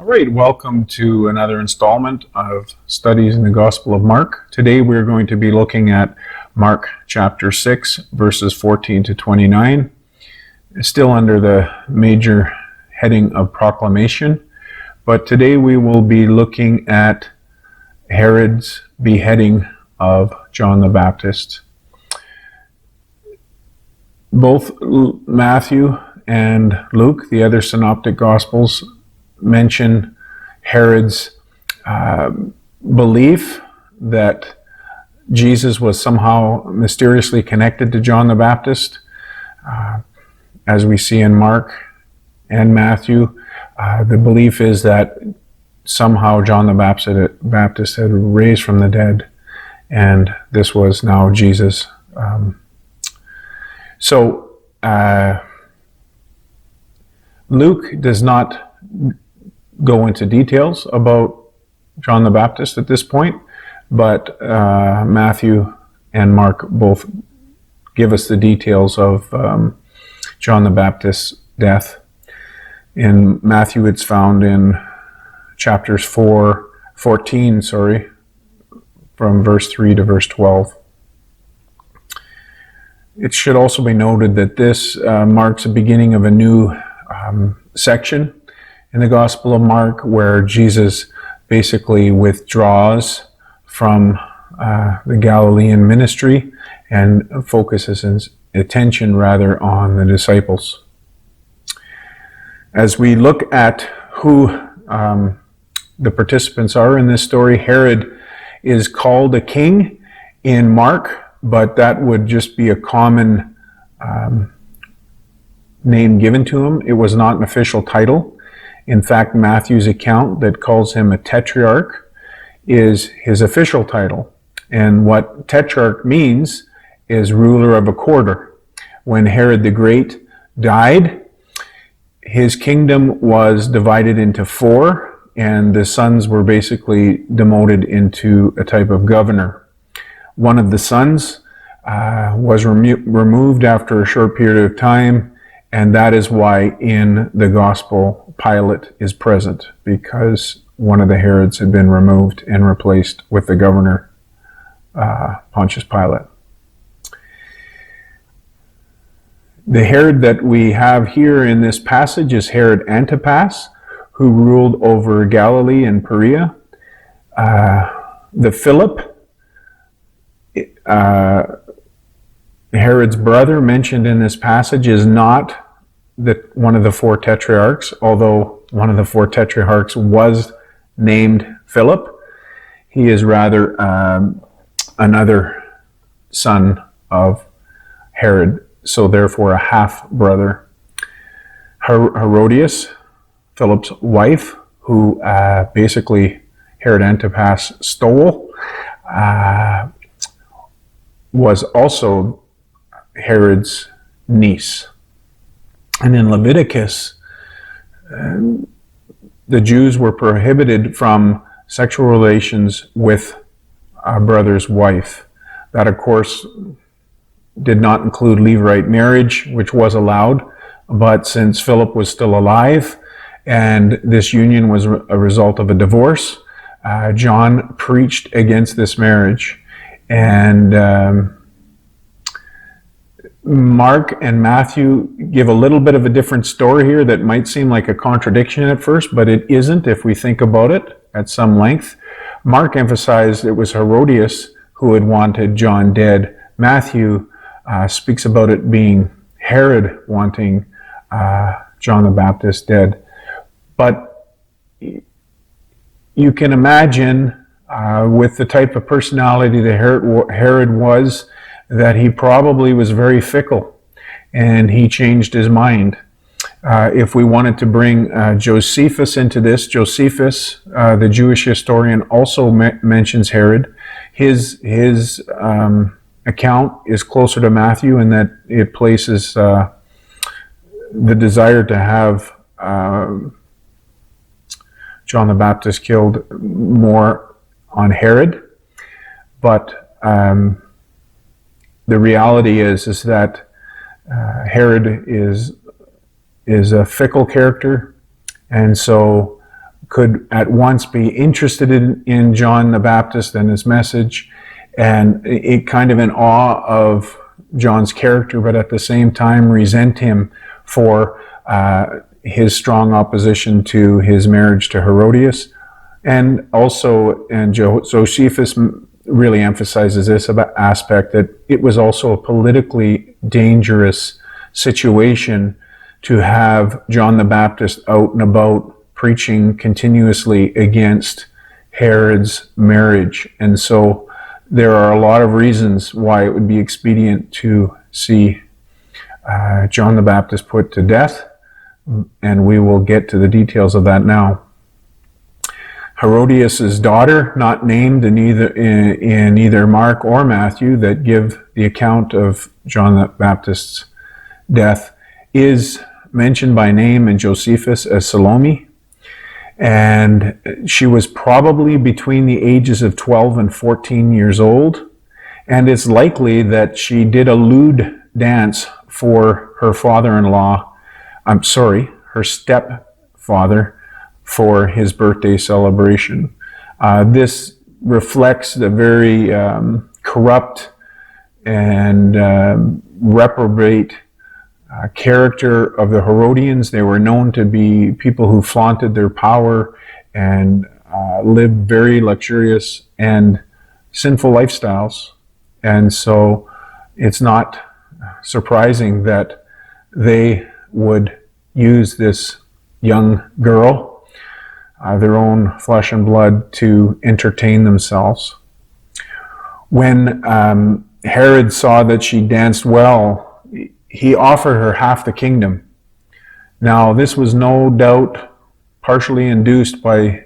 All right, welcome to another installment of Studies in the Gospel of Mark. Today we're going to be looking at Mark chapter 6, verses 14 to 29, still under the major heading of Proclamation. But today we will be looking at Herod's beheading of John the Baptist. Both Matthew and Luke, the other synoptic Gospels, mention Herod's belief that Jesus was somehow mysteriously connected to John the Baptist. As we see in Mark and Matthew, the belief is that somehow John the Baptist had raised from the dead, and this was now Jesus. Luke does not go into details about John the Baptist at this point, but Matthew and Mark both give us the details of John the Baptist's death. In Matthew, it's found in chapters 14, from verse 3 to verse 12. It should also be noted that this marks the beginning of a new section in the Gospel of Mark, where Jesus basically withdraws from the Galilean ministry and focuses his attention rather on the disciples. As we look at who the participants are in this story, Herod is called a king in Mark, but that would just be a common name given to him. It was not an official title. In fact, Matthew's account that calls him a tetrarch is his official title. And what tetrarch means is ruler of a quarter. When Herod the Great died, his kingdom was divided into four, and the sons were basically demoted into a type of governor. One of the sons was removed after a short period of time, and that is why in the Gospel Pilate is present, because one of the Herods had been removed and replaced with the governor, Pontius Pilate. The Herod that we have here in this passage is Herod Antipas, who ruled over Galilee and Perea. The Philip, Herod's brother mentioned in this passage, is not one of the four tetrarchs, although one of the four tetrarchs was named Philip. He is rather another son of Herod, so therefore a half-brother. Herodias, Philip's wife, who basically Herod Antipas stole, was also Herod's niece. And in Leviticus, the Jews were prohibited from sexual relations with a brother's wife. That, of course, did not include levirate marriage, which was allowed, but since Philip was still alive and this union was a result of a divorce, John preached against this marriage. And Mark and Matthew give a little bit of a different story here that might seem like a contradiction at first, but it isn't if we think about it at some length. Mark emphasized it was Herodias who had wanted John dead. Matthew speaks about it being Herod wanting John the Baptist dead. But you can imagine with the type of personality that Herod was, that he probably was very fickle, and he changed his mind. If we wanted to bring Josephus into this, Josephus, the Jewish historian, also mentions Herod. His account is closer to Matthew in that it places the desire to have John the Baptist killed more on Herod, but the reality is that Herod is a fickle character, and so could at once be interested in John the Baptist and his message, and it kind of in awe of John's character, but at the same time resent him for his strong opposition to his marriage to Herodias. And also, and Josephus really emphasizes this aspect, that it was also a politically dangerous situation to have John the Baptist out and about preaching continuously against Herod's marriage. And so there are a lot of reasons why it would be expedient to see John the Baptist put to death, and we will get to the details of that now. Herodias' daughter, not named in either Mark or Matthew that give the account of John the Baptist's death, is mentioned by name in Josephus as Salome, and she was probably between the ages of 12 and 14 years old, and it's likely that she did a lewd dance for her her stepfather, for his birthday celebration. This reflects the very corrupt and reprobate character of the Herodians. They were known to be people who flaunted their power and lived very luxurious and sinful lifestyles. And so it's not surprising that they would use this young girl, their own flesh and blood, to entertain themselves. When Herod saw that she danced well, he offered her half the kingdom. Now, this was no doubt partially induced by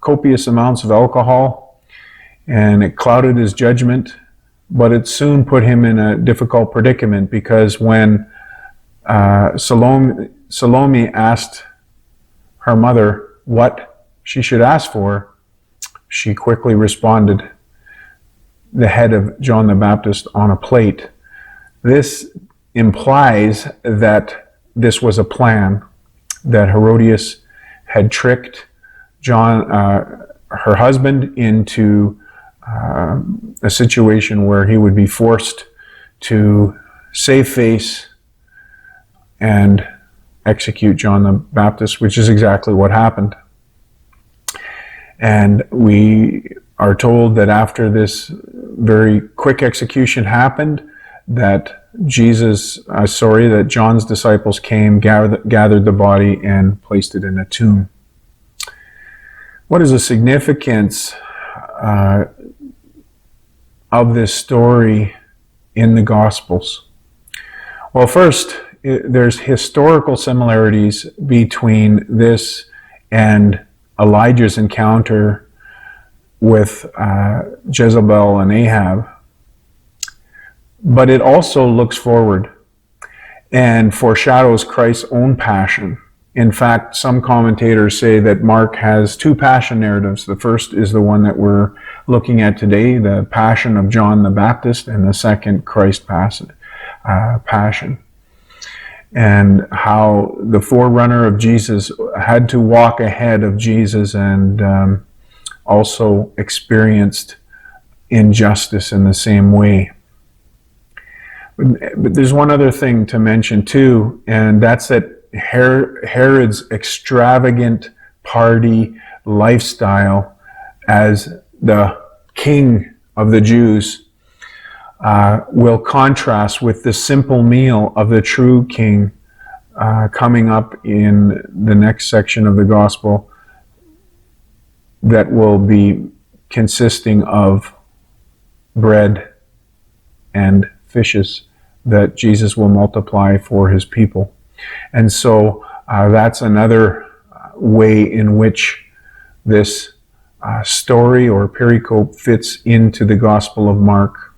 copious amounts of alcohol, and it clouded his judgment, but it soon put him in a difficult predicament, because when Salome asked her mother what she should ask for, she quickly responded, the head of John the Baptist on a plate. This implies that this was a plan, that Herodias had tricked John, her husband, into a situation where he would be forced to save face and execute John the Baptist, which is exactly what happened. And we are told that after this very quick execution happened, that John's disciples came, gathered the body, and placed it in a tomb. What is the significance of this story in the Gospels? Well, first, there's historical similarities between this and Elijah's encounter with Jezebel and Ahab. But it also looks forward and foreshadows Christ's own passion. In fact, some commentators say that Mark has two passion narratives. The first is the one that we're looking at today, the passion of John the Baptist, and the second, Christ's passion. And how the forerunner of Jesus had to walk ahead of Jesus and also experienced injustice in the same way. But there's one other thing to mention too, and that's that Herod's extravagant party lifestyle as the king of the Jews will contrast with the simple meal of the true king coming up in the next section of the gospel, that will be consisting of bread and fishes that Jesus will multiply for his people. And so that's another way in which this story or pericope fits into the Gospel of Mark.